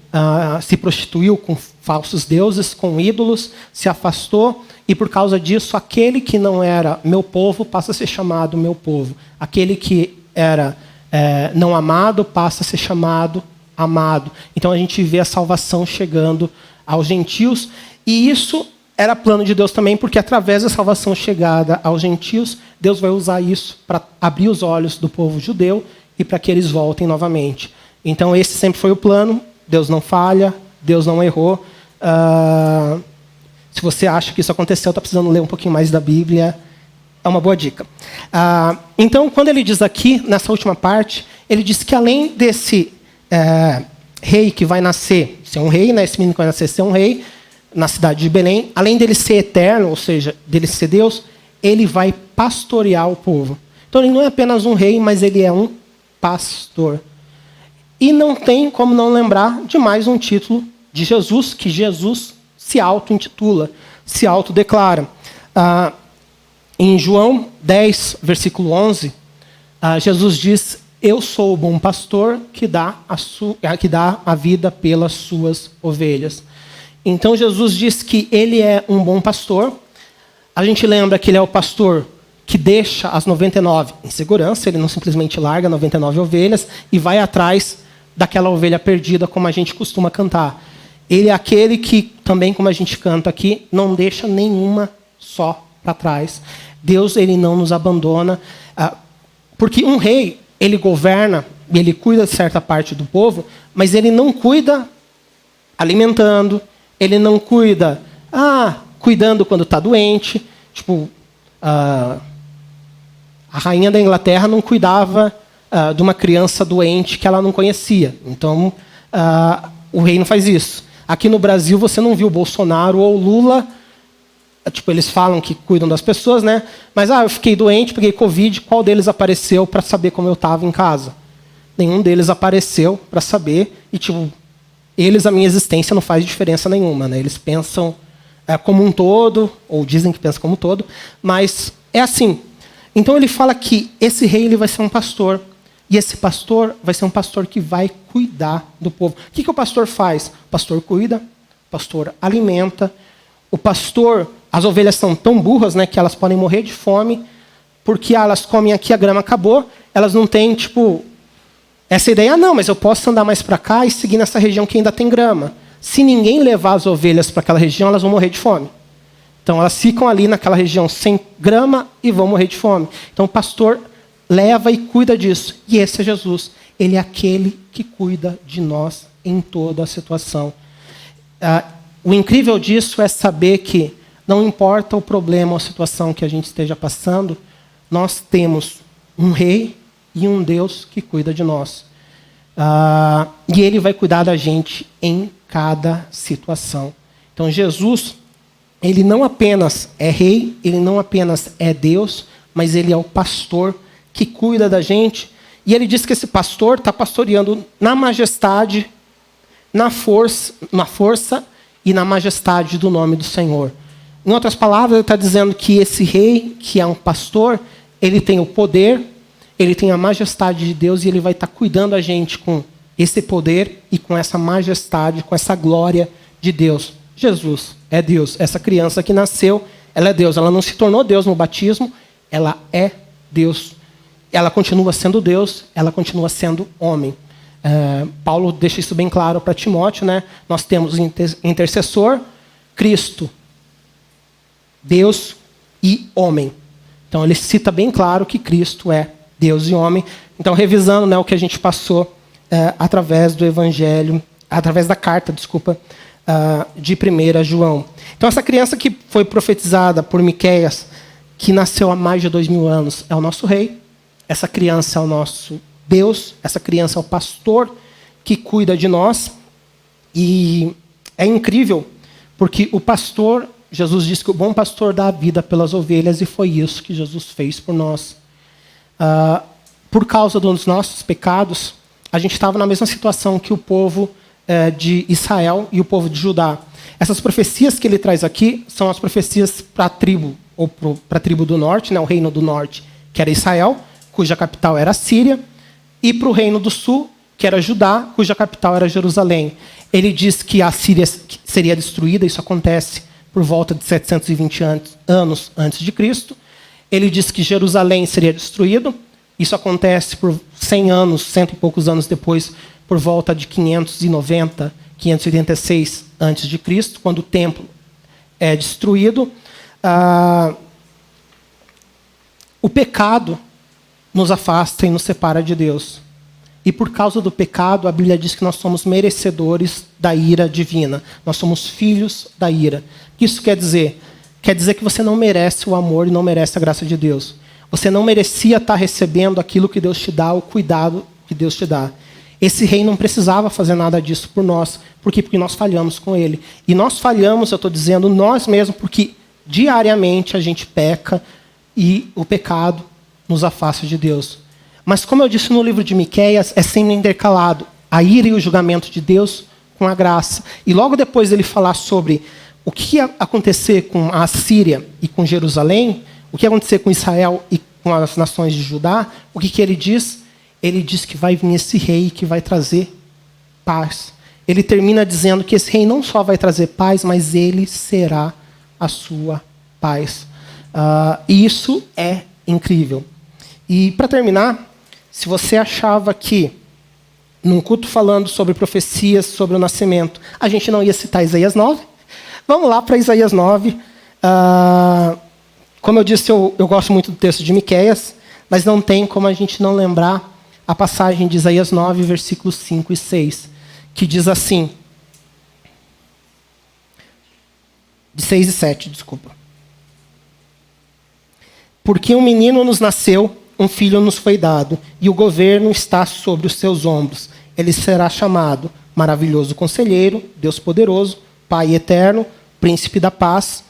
se prostituiu com falsos deuses, com ídolos, se afastou, e por causa disso, aquele que não era meu povo passa a ser chamado meu povo. Aquele que era não amado passa a ser chamado amado. Então a gente vê a salvação chegando aos gentios, e isso era plano de Deus também, porque através da salvação chegada aos gentios, Deus vai usar isso para abrir os olhos do povo judeu e para que eles voltem novamente. Então esse sempre foi o plano. Deus não falha, Deus não errou. Se você acha que isso aconteceu, está precisando ler um pouquinho mais da Bíblia, é uma boa dica. Então, quando ele diz aqui, nessa última parte, ele diz que além desse rei que vai nascer, ser um rei, né, esse menino que vai nascer ser um rei, na cidade de Belém, além dele ser eterno, ou seja, dele ser Deus, ele vai pastorear o povo. Então, ele não é apenas um rei, mas ele é um pastor. E não tem como não lembrar de mais um título de Jesus, que Jesus se auto-intitula, se autodeclara. Em João 10, versículo 11, Jesus diz: eu sou o bom pastor que dá a vida pelas suas ovelhas. Então Jesus diz que ele é um bom pastor. A gente lembra que ele é o pastor que deixa as 99 em segurança, ele não simplesmente larga 99 ovelhas e vai atrás daquela ovelha perdida, como a gente costuma cantar. Ele é aquele que, também como a gente canta aqui, não deixa nenhuma só para trás. Deus, ele não nos abandona, porque um rei, ele governa, ele cuida de certa parte do povo, mas ele não cuida alimentando, ele não cuida, cuidando quando está doente. Tipo, a rainha da Inglaterra não cuidava de uma criança doente que ela não conhecia. Então, o rei não faz isso. Aqui no Brasil, você não viu Bolsonaro ou Lula. Tipo, eles falam que cuidam das pessoas, né? Mas, eu fiquei doente, peguei Covid, qual deles apareceu para saber como eu estava em casa? Nenhum deles apareceu para saber. E, tipo, a minha existência não faz diferença nenhuma, né? Eles pensam como um todo, ou dizem que pensam como um todo, mas é assim. Então, ele fala que esse rei ele vai ser um pastor. E esse pastor vai ser um pastor que vai cuidar do povo. O que o pastor faz? O pastor cuida, o pastor alimenta. O pastor, as ovelhas são tão burras, né, que elas podem morrer de fome, porque elas comem aqui, a grama acabou, elas não têm, tipo, essa ideia, não, mas eu posso andar mais para cá e seguir nessa região que ainda tem grama. Se ninguém levar as ovelhas para aquela região, elas vão morrer de fome. Então, elas ficam ali naquela região sem grama e vão morrer de fome. Então, o pastor leva e cuida disso. E esse é Jesus. Ele é aquele que cuida de nós em toda a situação. O incrível disso é saber que não importa o problema ou a situação que a gente esteja passando, nós temos um rei e um Deus que cuida de nós. E ele vai cuidar da gente em cada situação. Então, Jesus, ele não apenas é rei, ele não apenas é Deus, mas ele é o pastor que cuida da gente. E ele diz que esse pastor está pastoreando na majestade, na força e na majestade do nome do Senhor. Em outras palavras, ele está dizendo que esse rei, que é um pastor, ele tem o poder, ele tem a majestade de Deus e ele vai estar cuidando a gente com esse poder e com essa majestade, com essa glória de Deus. Jesus é Deus. Essa criança que nasceu, ela é Deus. Ela não se tornou Deus no batismo, ela é Deus. Ela continua sendo Deus, ela continua sendo homem. Paulo deixa isso bem claro para Timóteo, né? Nós temos intercessor, Cristo, Deus e homem. Então ele cita bem claro que Cristo é Deus e homem. Então, revisando, né, o que a gente passou através do Evangelho, através da carta, de 1 João. Então, essa criança que foi profetizada por Miqueias, que nasceu há mais de 2000 anos, é o nosso rei. Essa criança é o nosso Deus. Essa criança é o pastor que cuida de nós. E é incrível, porque o pastor, Jesus disse que o bom pastor dá a vida pelas ovelhas, e foi isso que Jesus fez por nós. Por causa dos nossos pecados, a gente estava na mesma situação que o povo de Israel e o povo de Judá. Essas profecias que ele traz aqui são as profecias para a tribo, ou para a tribo do norte, né, o reino do norte, que era Israel, cuja capital era a Síria, e para o reino do sul, que era Judá, cuja capital era Jerusalém. Ele diz que a Síria seria destruída, isso acontece por volta de 720 anos antes de Cristo. Ele diz que Jerusalém seria destruído, isso acontece por 100 anos, cento e poucos anos depois, por volta de 590, 586 antes de Cristo, quando o templo é destruído. O pecado nos afasta e nos separa de Deus. E por causa do pecado, a Bíblia diz que nós somos merecedores da ira divina. Nós somos filhos da ira. O que isso quer dizer? Quer dizer que você não merece o amor e não merece a graça de Deus. Você não merecia estar recebendo aquilo que Deus te dá, o cuidado que Deus te dá. Esse rei não precisava fazer nada disso por nós. Por quê? Porque nós falhamos com ele. E nós falhamos, eu estou dizendo, nós mesmos, porque diariamente a gente peca e o pecado nos afasta de Deus. Mas como eu disse no livro de Miqueias, é sempre intercalado a ira e o julgamento de Deus com a graça. E logo depois ele falar sobre o que ia acontecer com a Síria e com Jerusalém, o que ia acontecer com Israel e com as nações de Judá, o que ele diz? Ele diz que vai vir esse rei que vai trazer paz. Ele termina dizendo que esse rei não só vai trazer paz, mas ele será a sua paz. E isso é incrível. E para terminar, se você achava que num culto falando sobre profecias, sobre o nascimento, a gente não ia citar Isaías 9, vamos lá para Isaías 9. Como eu disse, eu gosto muito do texto de Miqueias, mas não tem como a gente não lembrar a passagem de Isaías 9, versículos 5 e 6, que diz assim, de 6 e 7, desculpa. Porque um menino nos nasceu, um filho nos foi dado, e o governo está sobre os seus ombros. Ele será chamado Maravilhoso Conselheiro, Deus Poderoso, Pai Eterno, Príncipe da Paz.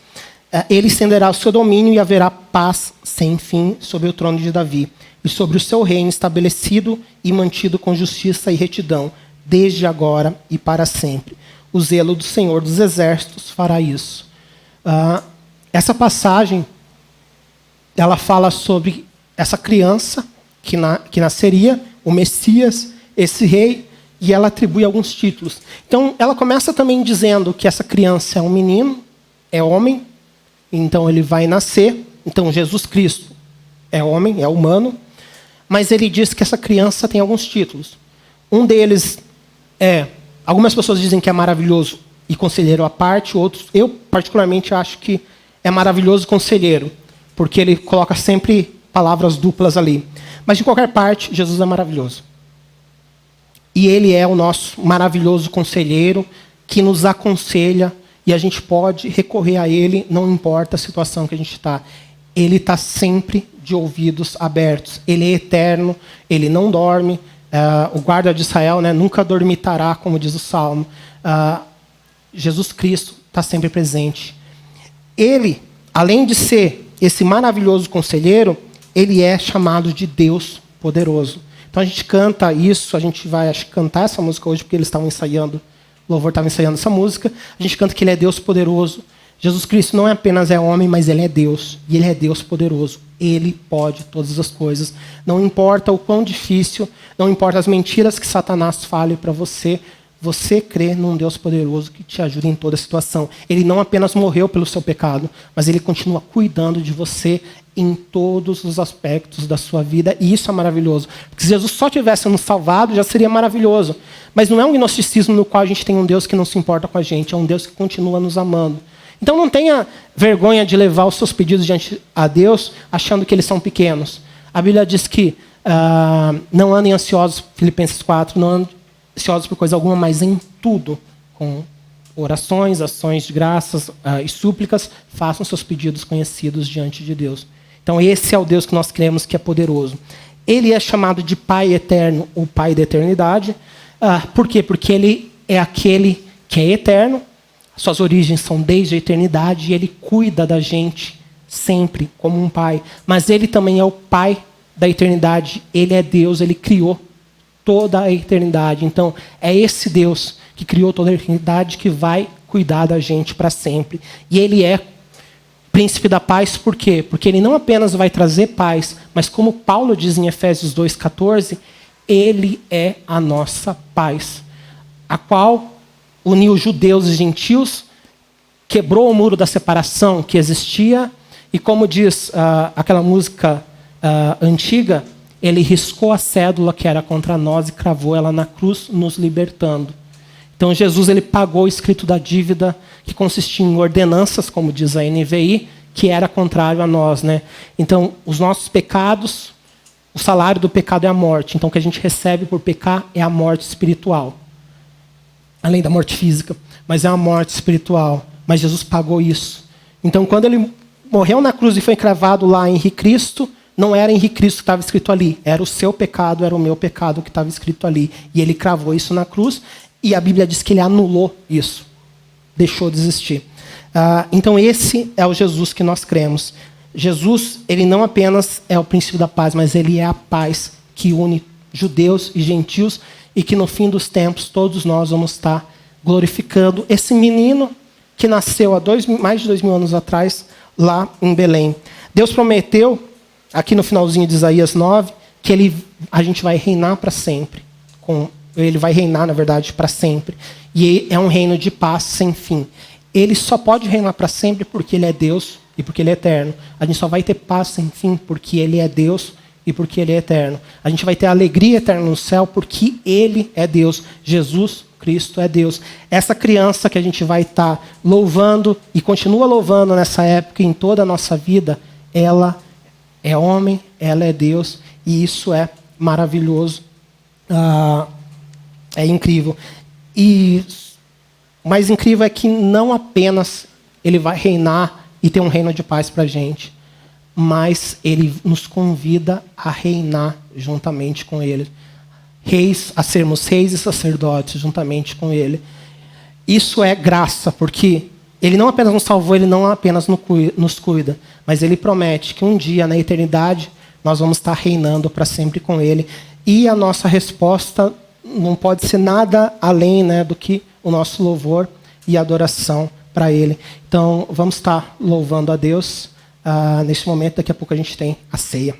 Ele estenderá o seu domínio e haverá paz sem fim sobre o trono de Davi, e sobre o seu reino estabelecido e mantido com justiça e retidão, desde agora e para sempre. O zelo do Senhor dos Exércitos fará isso. Essa passagem, ela fala sobre essa criança que nasceria, o Messias, esse rei, e ela atribui alguns títulos. Então, ela começa também dizendo que essa criança é um menino, é homem, então ele vai nascer. Então, Jesus Cristo é homem, é humano, mas ele diz que essa criança tem alguns títulos. Um deles algumas pessoas dizem que é maravilhoso e conselheiro à parte, outros, eu particularmente acho que é maravilhoso conselheiro, porque ele coloca sempre palavras duplas ali. Mas de qualquer parte, Jesus é maravilhoso. E ele é o nosso maravilhoso conselheiro que nos aconselha e a gente pode recorrer a ele, não importa a situação que a gente está. Ele está sempre de ouvidos abertos. Ele é eterno, ele não dorme. O guarda de Israel, né, nunca dormitará, como diz o Salmo. Jesus Cristo está sempre presente. Ele, além de ser esse maravilhoso conselheiro, ele é chamado de Deus poderoso. Então a gente canta isso, a gente vai cantar essa música hoje, porque eles estavam ensaiando, o louvor estava ensaiando essa música. A gente canta que ele é Deus poderoso. Jesus Cristo não apenas é homem, mas ele é Deus. E ele é Deus poderoso. Ele pode todas as coisas. Não importa o quão difícil, não importa as mentiras que Satanás fale para você, você crê num Deus poderoso que te ajuda em toda a situação. Ele não apenas morreu pelo seu pecado, mas ele continua cuidando de você em todos os aspectos da sua vida. E isso é maravilhoso. Porque se Jesus só tivesse nos salvado, já seria maravilhoso. Mas não é um gnosticismo no qual a gente tem um Deus que não se importa com a gente. É um Deus que continua nos amando. Então não tenha vergonha de levar os seus pedidos diante a Deus achando que eles são pequenos. A Bíblia diz que não andem ansiosos, Filipenses 4, não andem ansiosos por coisa alguma, mas em tudo, com orações, ações de graças e súplicas, façam seus pedidos conhecidos diante de Deus. Então esse é o Deus que nós cremos que é poderoso. Ele é chamado de Pai Eterno, o Pai da Eternidade. Por quê? Porque ele é aquele que é eterno, suas origens são desde a eternidade e ele cuida da gente sempre como um pai. Mas ele também é o Pai da eternidade. Ele é Deus, ele criou toda a eternidade. Então, é esse Deus que criou toda a eternidade que vai cuidar da gente para sempre. E ele é príncipe da paz, por quê? Porque ele não apenas vai trazer paz, mas como Paulo diz em Efésios 2,14, ele é a nossa paz, a qual uniu judeus e gentios, quebrou o muro da separação que existia, e como diz aquela música antiga, ele riscou a cédula que era contra nós e cravou ela na cruz, nos libertando. Então Jesus ele pagou o escrito da dívida, que consistia em ordenanças, como diz a NVI, que era contrário a nós, né? Então, os nossos pecados, O salário do pecado é a morte. Então, o que a gente recebe por pecar é a morte espiritual. Além da morte física. Mas é uma morte espiritual. Mas Jesus pagou isso. Então, quando ele morreu na cruz e foi cravado lá em Cristo, não era em Cristo que estava escrito ali. Era o seu pecado, era o meu pecado que estava escrito ali. E ele cravou isso na cruz. E a Bíblia diz que ele anulou isso. Deixou de existir. Então, esse é o Jesus que nós cremos. Jesus, ele não apenas é o princípio da paz, mas ele é a paz que une judeus e gentios e que no fim dos tempos todos nós vamos estar glorificando esse menino que nasceu há mais de 2000 anos atrás, lá em Belém. Deus prometeu, aqui no finalzinho de Isaías 9, que a gente vai reinar para sempre. Ele vai reinar, na verdade, para sempre. E é um reino de paz sem fim. Ele só pode reinar para sempre porque ele é Deus e porque ele é eterno. A gente só vai ter paz sem fim porque ele é Deus e porque ele é eterno. A gente vai ter alegria eterna no céu porque ele é Deus. Jesus Cristo é Deus. Essa criança que a gente vai estar louvando e continua louvando nessa época e em toda a nossa vida, ela é homem, ela é Deus e isso é maravilhoso. É incrível. E o mais incrível é que não apenas ele vai reinar e ter um reino de paz para a gente, mas ele nos convida a reinar juntamente com ele. A sermos reis e sacerdotes juntamente com ele. Isso é graça, porque ele não apenas nos salvou, ele não apenas nos cuida, mas ele promete que um dia, na eternidade, nós vamos estar reinando para sempre com ele. E a nossa resposta não pode ser nada além, né, do que o nosso louvor e adoração para ele. Então, vamos estar louvando a Deus nesse momento. Daqui a pouco a gente tem a ceia.